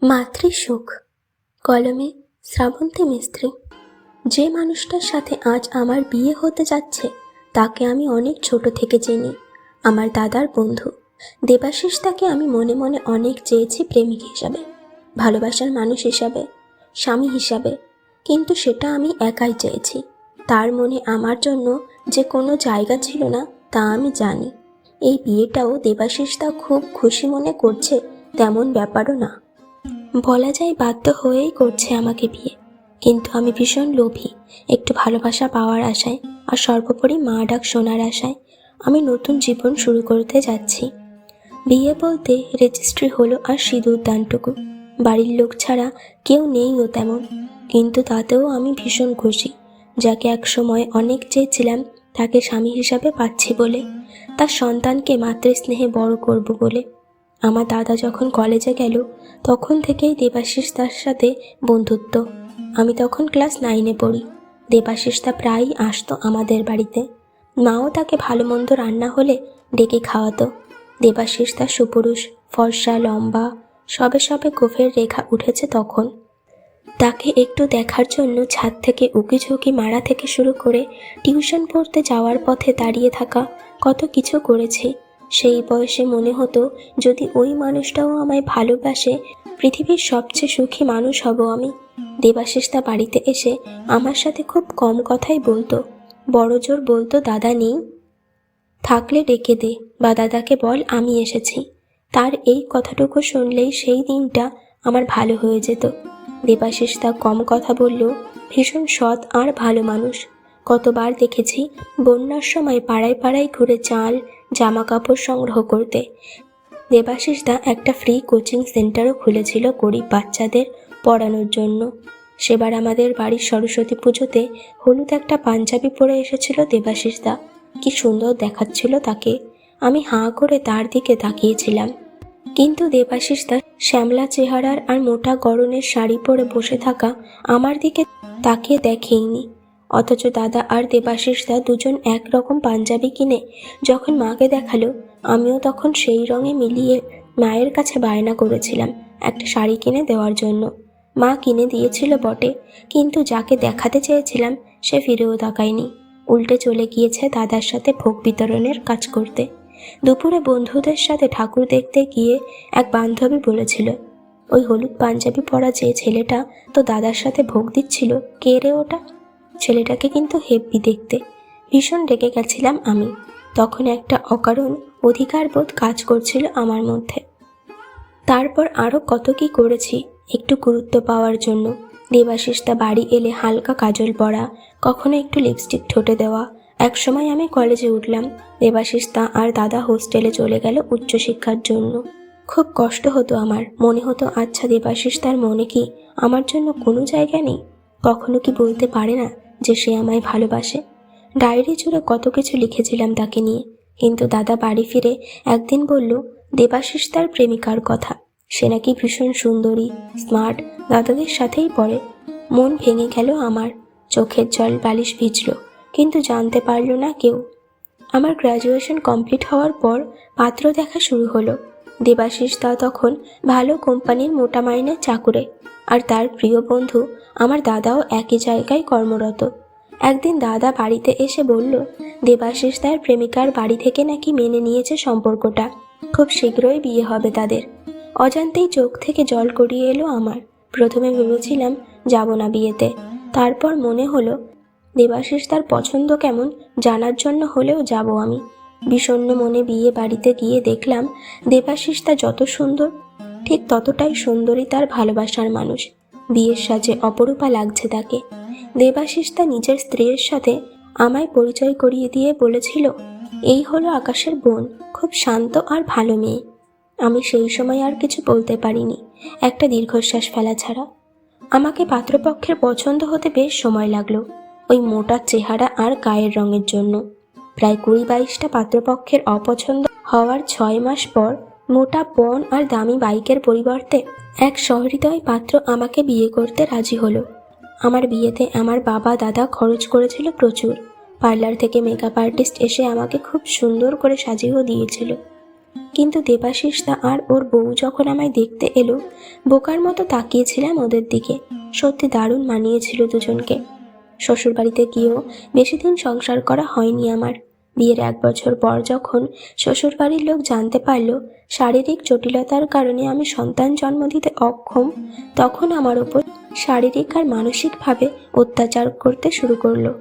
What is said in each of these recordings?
মাতৃসুখ কলমে শ্রাবন্তী মিস্ত্রি। যে মানুষটার সাথে আজ আমার বিয়ে হতে যাচ্ছে তাকে আমি অনেক ছোট থেকে চিনি। আমার দাদার বন্ধু দেবাশিস। তাকে আমি মনে মনে অনেক চেয়েছি প্রেমিক হিসাবে, ভালোবাসার মানুষ হিসাবে, স্বামী হিসাবে, কিন্তু সেটা আমি একাই চেয়েছি। তার মনে আমার জন্য যে কোনো জায়গা ছিল না তা আমি জানি। এই বিয়েটাও দেবাশিস তা খুব খুশি মনে করছে তেমন ব্যাপারও না। বলা যায় বাধ্য হয়েই করছে আমাকে বিয়ে, কিন্তু আমি ভীষণ লোভী। একটু ভালোবাসা পাওয়ার আশায় আর সর্বোপরি মা ডাক শোনার আশায় আমি নতুন জীবন শুরু করতে যাচ্ছি। বিয়ে বলতে রেজিস্ট্রি হলো আর সিঁদুর দানটুকু, বাড়ির লোক ছাড়া কেউ নেইও তেমন, কিন্তু তাতেও আমি ভীষণ খুশি। যাকে একসময় অনেক চেয়েছিলাম তাকে স্বামী হিসাবে পাচ্ছি বলে, তার সন্তানকে মাতৃস্নেহে বড় করব বলে। আমার দাদা যখন কলেজে গেল তখন থেকেই দেবাশিস তার সাথে বন্ধুত্ব। আমি তখন ক্লাস 9-এ পড়ি। দেবাশিস তা প্রায়ই আসতো আমাদের বাড়িতে। মাও তাকে ভালো মন্দ রান্না হলে ডেকে খাওয়াতো। দেবাশিস তার সুপুরুষ, ফর্সা, লম্বা, সবে সবে গোফের রেখা উঠেছে তখন। তাকে একটু দেখার জন্য ছাদ থেকে উকিঝুঁকি মারা থেকে শুরু করে টিউশন পড়তে যাওয়ার পথে দাঁড়িয়ে থাকা কত কিছু করেছি। সেই বয়সে মনে হতো যদি ওই মানুষটাও আমায় ভালোবাসে পৃথিবীর সবচেয়ে সুখী মানুষ হব আমি। দেবাশিস তা বাড়িতে এসে আমার সাথে খুব কম কথাই বলতো। বড় জোর বলতো, দাদা নেই, থাকলে ডেকে দে, বা দাদাকে বল আমি এসেছি। তার এই কথাটুকু শুনলেই সেই দিনটা আমার ভালো হয়ে যেত। দেবাশিস তা কম কথা বললেও ভীষণ সৎ আর ভালো মানুষ। কতবার দেখেছি বন্যার সময় পাড়ায় পাড়ায় ঘুরে চাল, জামা কাপড় সংগ্রহ করতে। দেবাশিস দা একটা ফ্রি কোচিং সেন্টারও খুলেছিল গরিব বাচ্চাদের পড়ানোর জন্য। সেবার আমাদের বাড়ির সরস্বতী পুজোতে হলুদ একটা পাঞ্জাবি পরে এসেছিল দেবাশিস দা। কি সুন্দর দেখাচ্ছিল তাকে। আমি হাঁ করে তার দিকে তাকিয়েছিলাম, কিন্তু দেবাশিস দা শ্যামলা চেহারার আর মোটা গড়নের শাড়ি পরে বসে থাকা আমার দিকে তাকিয়ে দেখেইনি। অথচ দাদা আর দেবাশিস দা দুজন একরকম পাঞ্জাবি কিনে যখন মাকে দেখালো, আমিও তখন সেই রঙে মিলিয়ে মায়ের কাছে বায়না করেছিলাম একটা শাড়ি কিনে দেওয়ার জন্য। মা কিনে দিয়েছিল বটে, কিন্তু যাকে দেখাতে চেয়েছিলাম সে ফিরেও তাকায়নি, উল্টে চলে গিয়েছে দাদার সাথে ভোগ বিতরণের কাজ করতে। দুপুরে বন্ধুদের সাথে ঠাকুর দেখতে গিয়ে এক বান্ধবী বলেছিল, ওই হলুদ পাঞ্জাবি পরা যে ছেলেটা তো দাদার সাথে ভোগ দিচ্ছিল, কে রে ওটা? ছেলেটাকে কিন্তু হেব্বি দেখতে। ভীষণ রেগে গেছিলাম আমি। তখন একটা অকারণ অধিকারবোধ কাজ করছিল আমার মধ্যে। তারপর আরও কত কি করেছি একটু গুরুত্ব পাওয়ার জন্য। দেবাশিস তা বাড়ি এলে হালকা কাজল পরা, কখনো একটু লিপস্টিক ঠোঁটে দেওয়া। একসময় আমি কলেজে উঠলাম, দেবাশিস তা আর দাদা হোস্টেলে চলে গেল উচ্চশিক্ষার জন্য। খুব কষ্ট হতো আমার। মনে হতো আচ্ছা দেবাশিস তার মনে কি আমার জন্য কোনো জায়গা নেই? কখনো কি বলতে পারে না যে সে আমায় ভালোবাসে? ডায়েরি জুড়ে কত কিছু লিখেছিলাম তাকে নিয়ে, কিন্তু দাদা বাড়ি ফিরে একদিন বলল দেবাশিস তার প্রেমিকার কথা। সে নাকি ভীষণ সুন্দরী, স্মার্ট, দাদাদের সাথেই পড়ে। মন ভেঙে গেল আমার, চোখের জল বালিশ ভিজল, কিন্তু জানতে পারল না কেউ। আমার গ্র্যাজুয়েশন কমপ্লিট হওয়ার পর পাত্র দেখা শুরু হলো। দেবাশিস দা তখন ভালো কোম্পানির মোটা মাইনের চাকুরে, আর তার প্রিয় বন্ধু আমার দাদাও একই জায়গায় কর্মরত। একদিন দাদা বাড়িতে এসে বলল দেবাশিস তার প্রেমিকার বাড়ি থেকে নাকি মেনে নিয়েছে সম্পর্কটা, খুব শীঘ্রই বিয়ে হবে তাদের। অজান্তেই চোখ থেকে জল গড়িয়ে এলো আমার। প্রথমে ভেবেছিলাম যাব না বিয়েতে, তারপর মনে হলো দেবাশিস তার পছন্দ কেমন জানার জন্য হলেও যাব আমি। বিষণ্ণ মনে বিয়ে বাড়িতে গিয়ে দেখলাম দেবাশিস তা যত সুন্দর, ঠিক ততটাই সুন্দরী তার ভালোবাসার মানুষ। বিয়ের সাজে অপরূপা লাগছে তাকে। দেবাশিস তা নিজের স্ত্রীর সাথে আমায় পরিচয় করিয়ে দিয়ে বলেছিল, এই হলো আকাশের বোন, খুব শান্ত আর ভালো মেয়ে। আমি সেই সময় আর কিছু বলতে পারিনি, একটা দীর্ঘশ্বাস ফেলা ছাড়া। আমাকে পাত্রপক্ষের পছন্দ হতে বেশ সময় লাগলো, ওই মোটা চেহারা আর গায়ের রঙের জন্য। প্রায় 20-22টা পাত্রপক্ষের অপছন্দ হওয়ার 6 মাস পর মোটা পণ আর দামি বাইকের পরিবর্তে এক সহৃদয় পাত্র আমাকে বিয়ে করতে রাজি হলো। আমার বিয়েতে আমার বাবা দাদা খরচ করেছিল প্রচুর। পার্লার থেকে মেকআপ আর্টিস্ট এসে আমাকে খুব সুন্দর করে সাজিয়েও দিয়েছিল। কিন্তু দেবাশিসদা আর ওর বউ যখন আমায় দেখতে এলো, বোকার মতো তাকিয়েছিলাম ওদের দিকে। সত্যি দারুণ মানিয়েছিল দুজনকে। শ্বশুরবাড়িতে গিয়েও বেশি দিন সংসার করা হয়নি আমার। বিয়ের 1 বছর পর যখন শ্বশুরবাড়ির লোক জানতে পারল শারীরিক জটিলতার কারণে আমি সন্তান জন্ম দিতে অক্ষম, তখন আমার উপর শারীরিক আর মানসিকভাবে অত্যাচার করতে শুরু করলো।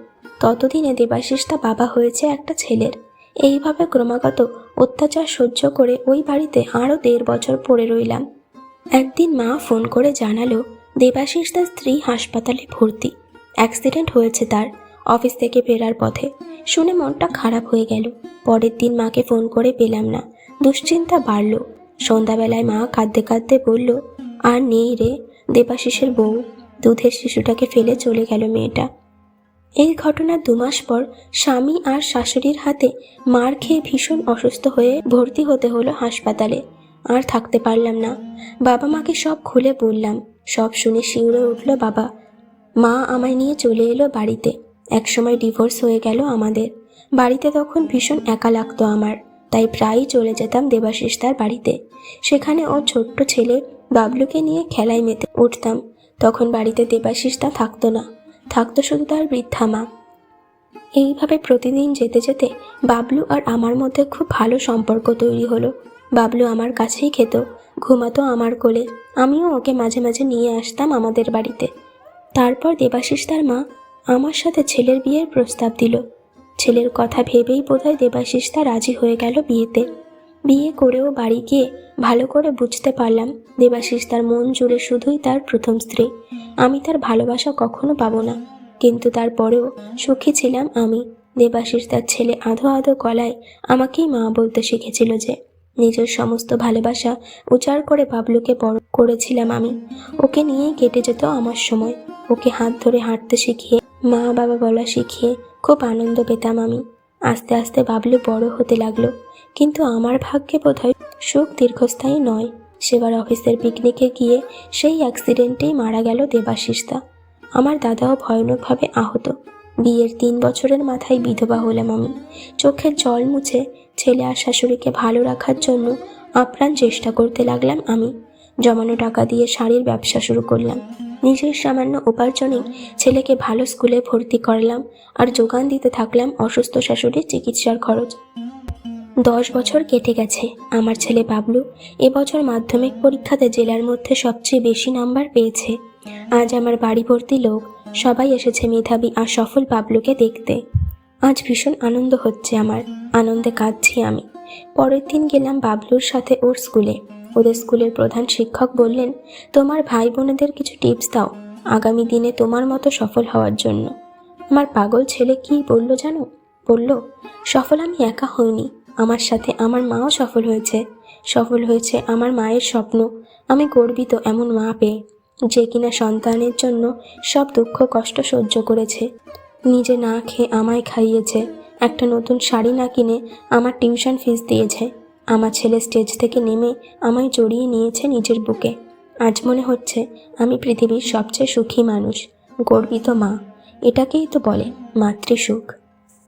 ততদিনে দেবাশিসদা বাবা হয়েছে একটা ছেলের। এইভাবে ক্রমাগত অত্যাচার সহ্য করে ওই বাড়িতে আরও 1.5 বছর পড়ে রইলাম। একদিন মা ফোন করে জানালো দেবাশিসদার স্ত্রী হাসপাতালে ভর্তি, অ্যাক্সিডেন্ট হয়েছে তার, অফিস থেকে ফেরার পথে। শুনে মনটা খারাপ হয়ে গেল। পরের দিন মাকে ফোন করে পেলাম না, দুশ্চিন্তা বাড়ল। সন্ধ্যাবেলায় মা কাঁদতে কাঁদতে বলল, আর নেই রে দেবাশিসের বউ, দুধের শিশুটাকে ফেলে চলে গেল মেয়েটা। এই ঘটনার 2 মাস পর স্বামী আর শাশুড়ির হাতে মার খেয়ে ভীষণ অসুস্থ হয়ে ভর্তি হতে হলো হাসপাতালে। আর থাকতে পারলাম না। বাবা মাকে সব খুলে বললাম। সব শুনে শিউরে উঠল বাবা। মা আমায় নিয়ে চলে এলো বাড়িতে। একসময় ডিভোর্স হয়ে গেল আমাদের। বাড়িতে তখন ভীষণ একা লাগতো আমার, তাই প্রায়ই চলে যেতাম দেবাশিসদার বাড়িতে। সেখানে ওর ছোট্ট ছেলে বাবলুকে নিয়ে খেলায় মেতে উঠতাম। তখন বাড়িতে দেবাশিসদা থাকতো না, থাকতো শুধু তার বৃদ্ধা মা। এইভাবে প্রতিদিন যেতে যেতে বাবলু আর আমার মধ্যে খুব ভালো সম্পর্ক তৈরি হলো। বাবলু আমার কাছেই খেত, ঘুমাতো আমার কোলে। আমিও ওকে মাঝে মাঝে নিয়ে আসতাম আমাদের বাড়িতে। তারপর দেবাশিসদার মা আমার সাথে ছেলের বিয়ের প্রস্তাব দিল। ছেলের কথা ভেবেই বোধহয় দেবাশিসদা রাজি হয়ে গেল বিয়েতে। বিয়ে করেও বাড়ি গিয়ে ভালো করে বুঝতে পারলাম দেবাশিসদার মন জুড়ে শুধুই তার প্রথম স্ত্রী। আমি তার ভালোবাসা কখনো পাবো না, কিন্তু তারপরেও সুখী ছিলাম আমি। দেবাশিসদার ছেলে আধো আধো গলায় আমাকেই মা বলতে শিখেছিল যে নিজের সমস্ত ভালোবাসা উজাড় করে বাবলুকে বড় করেছিলাম আমি। ওকে নিয়েই কেটে যেত আমার সময়। ওকে হাত ধরে হাঁটতে শিখিয়ে, মা বাবা বলা শিখিয়ে খুব আনন্দ পেতাম আমি। আস্তে আস্তে বাবলু বড় হতে লাগলো, কিন্তু আমার ভাগ্যে বোধহয় সুখ দীর্ঘস্থায়ী নয়। সেবার অফিসের পিকনিকে গিয়ে সেই অ্যাক্সিডেন্টেই মারা গেল দেবাশিসদা। আমার দাদাও ভয়ানকভাবে আহত। বিয়ের 3 বছরের মাথায় বিধবা হলাম আমি। চোখের জল মুছে ছেলে আর শাশুড়িকে ভালো রাখার জন্য আপ্রাণ চেষ্টা করতে লাগলাম আমি। জমানো টাকা দিয়ে শাড়ির ব্যবসা শুরু করলাম। নিজের সামান্য উপার্জনেই ছেলেকে ভালো স্কুলে ভর্তি করলাম আর যোগান দিতে থাকলাম অসুস্থ শাশুড়ির চিকিৎসার খরচ। 10 বছর কেটে গেছে। আমার ছেলে বাবলু এবছর মাধ্যমিক পরীক্ষাতে জেলার মধ্যে সবচেয়ে বেশি নাম্বার পেয়েছে। আজ আমার বাড়ি ভর্তি লোক, সবাই এসেছে মেধাবী আর সফল বাবলুকে দেখতে। আজ ভীষণ আনন্দ হচ্ছে আমার, আনন্দে কাঁদছি আমি। পরের দিন গেলাম বাবলুর সাথে ওর স্কুলে। ওদের স্কুলের প্রধান শিক্ষক বললেন, তোমার ভাই বোনেদের কিছু টিপস দাও আগামী দিনে তোমার মতো সফল হওয়ার জন্য। আমার পাগল ছেলে কি বলল জানো? বলল, সফল আমি একা হইনি, আমার সাথে আমার মাও সফল হয়েছে। সফল হয়েছে আমার মায়ের স্বপ্ন। আমি গর্বিত এমন মা পেয়ে, যে কিনা সন্তানের জন্য সব দুঃখ কষ্ট সহ্য করেছে, নিজে না খেয়ে আমায় খাইয়েছে, একটা নতুন শাড়ি না কিনে আমার টিউশন ফিস দিয়েছে। আমার ছেলে স্টেজ থেকে নেমে আমায় জড়িয়ে নিয়েছে নিজের বুকে। আজ মনে হচ্ছে আমি পৃথিবীর সবচেয়ে সুখী মানুষ, গর্বিত মা। এটাকেই তো বলে মাতৃসুখ।